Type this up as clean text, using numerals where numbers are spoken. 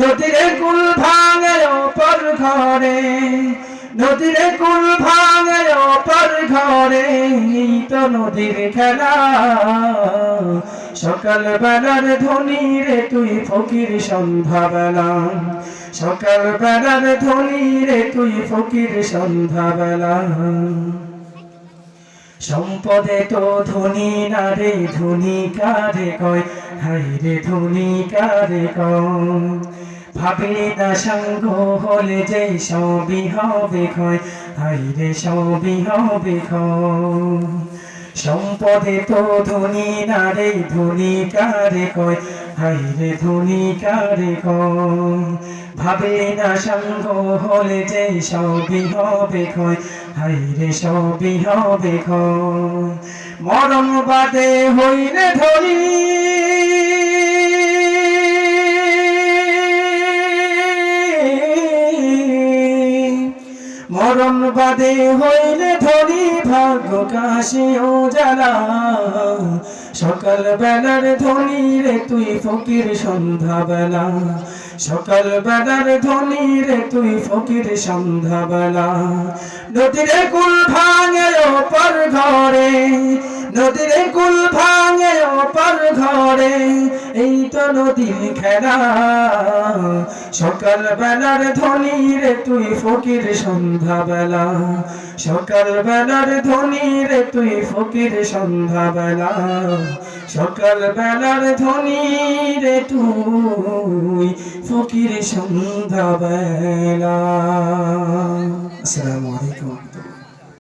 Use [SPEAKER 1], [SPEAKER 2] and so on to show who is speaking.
[SPEAKER 1] নদীর কুল ভাঙে অপর ঘরে, নদীর কুল ভাঙে অপর ঘরে, এই তো নদীর খেলা। সকাল বেলার ধ্বনি রে তুই ফকির সন্ধ্যাবেলা, সকাল বেলার ধ্বনি রে তুই ফকির সন্ধ্যাবেলা। সম্পদে তো ধনী না রে, ধনী কারে কয়, হাই রে ধনী কারে কয়। ভাবলি না সাঙ্গ হলে যে সবই হবে ক্ষয়, হাই রে সবই হবে ক্ষয়। সম্পদে তো ধনী না রে, ধনী কারে কয়, হাই রে ধনী কারে কয়। ভাবলি না সাঙ্গ হলে যে সবই হবে ক্ষয়, হাই রে সবই হবে ক্ষয়। মরণ বাদে হইলে ধনী, মরণ বাদে হইলে ধনী, ভাগ্য কাশি ও জ্বালা। সকাল বেলার ধনী রে তুই ফকির সন্ধ্যাবেলা, সকাল বেলার ধনী রে তুই ফকির সন্ধ্যাবেলা। নদীর কুল ভাঙে অপর ঘরে, নদীর কুল ভাঙে অপর ঘরে, এই তো নদীর খেলা। সকাল বেলার ধনী রে তুই ফকির সন্ধ্যাবেলা, সকাল বেলার ধনী রে তুই ফকির সন্ধ্যাবেলা, সকাল বেলার ধনী রে তুই ফকির সন্ধ্যাবেলা। আসসালামু আলাইকুম।